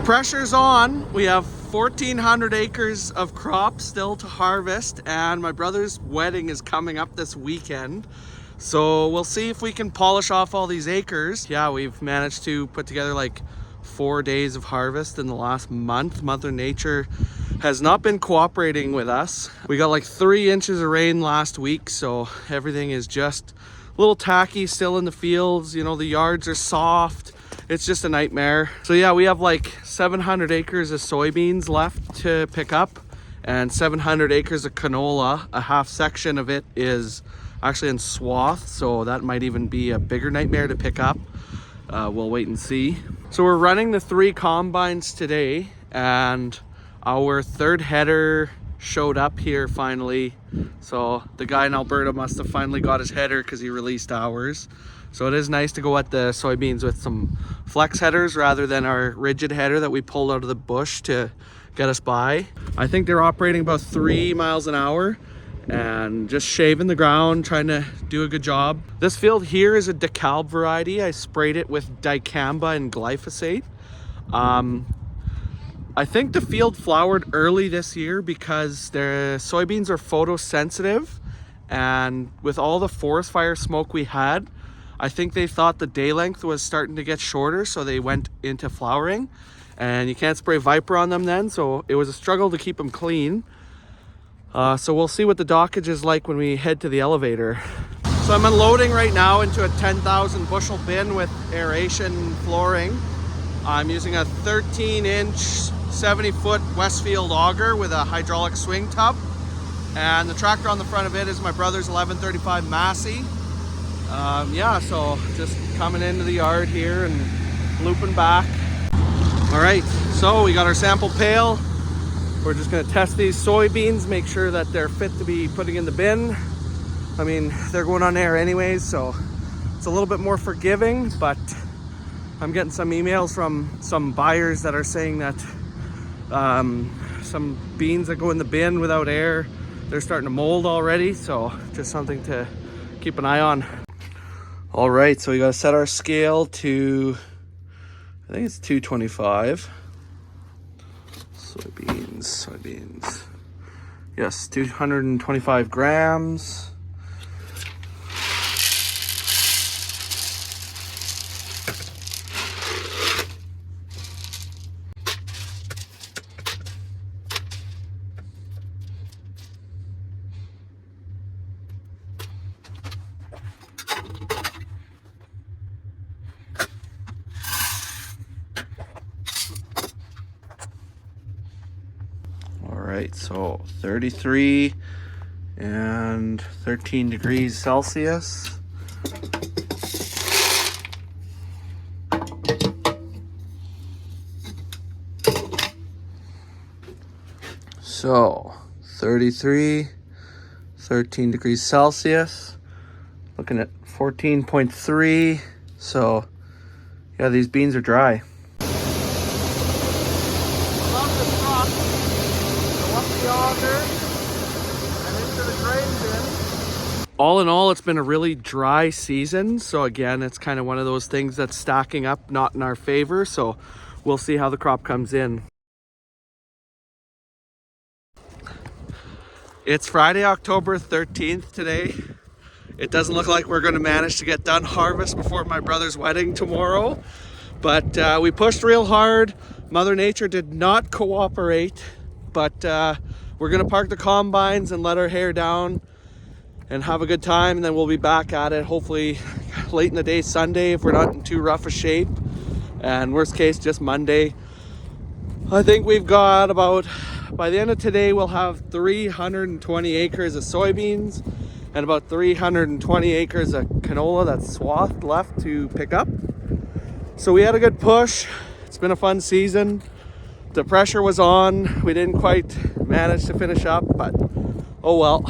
pressure's on. We have 1,400 acres of crops still to harvest, and my brother's wedding is coming up this weekend. So we'll see if we can polish off all these acres. Yeah, we've managed to put together like 4 days of harvest in the last month. Mother Nature has not been cooperating with us. We got like 3 inches of rain last week, so everything is just a little tacky still in the fields. You know, the yards are soft. It's just a nightmare. So yeah, we have like 700 acres of soybeans left to pick up and 700 acres of canola. A half section of it is actually in swath, so that might even be a bigger nightmare to pick up. We'll wait and see. So we're running the 3 combines today, and our 3rd header showed up here finally. So the guy in Alberta must have finally got his header because he released ours. So it is nice to go at the soybeans with some flex headers rather than our rigid header that we pulled out of the bush to get us by. I think they're operating about 3 miles an hour and just shaving the ground, trying to do a good job. This field here is a dekalb variety. I sprayed it with dicamba and glyphosate. I think the field flowered early this year because the soybeans are photosensitive, and with all the forest fire smoke we had, I think they thought the day length was starting to get shorter, so they went into flowering, and you can't spray Viper on them then, so it was a struggle to keep them clean. So we'll see what the dockage is like when we head to the elevator. So I'm unloading right now into a 10,000 bushel bin with aeration flooring. I'm using a 13-inch, 70-foot Westfield auger with a hydraulic swing tub. And the tractor on the front of it is my brother's 1135 Massey. Yeah, so just coming into the yard here and looping back. All right, so we got our sample pail. We're just gonna test these soybeans, make sure that they're fit to be putting in the bin. I mean, they're going on air anyways, so it's a little bit more forgiving, but I'm getting some emails from some buyers that are saying that some beans that go in the bin without air, they're starting to mold already, so just something to keep an eye on. All right, so we gotta set our scale to, I think it's 225. Soybeans. Yes, 225 grams. Right, so 33 and 13 degrees Celsius. So 33, 13 degrees Celsius, looking at 14.3. So yeah, these beans are dry. All in all, it's been a really dry season. So again, it's kind of one of those things that's stacking up, not in our favor. So we'll see how the crop comes in. It's Friday, October 13th today. It doesn't look like we're going to manage to get done harvest before my brother's wedding tomorrow. But we pushed real hard. Mother Nature did not cooperate. But we're going to park the combines and let our hair down and have a good time, and then we'll be back at it hopefully late in the day Sunday if we're not in too rough a shape, and worst case just Monday. I think we've got about, by the end of today, we'll have 320 acres of soybeans and about 320 acres of canola that's swathed left to pick up. So we had a good push. It's been a fun season. The pressure was on. We didn't quite manage to finish up, but oh well.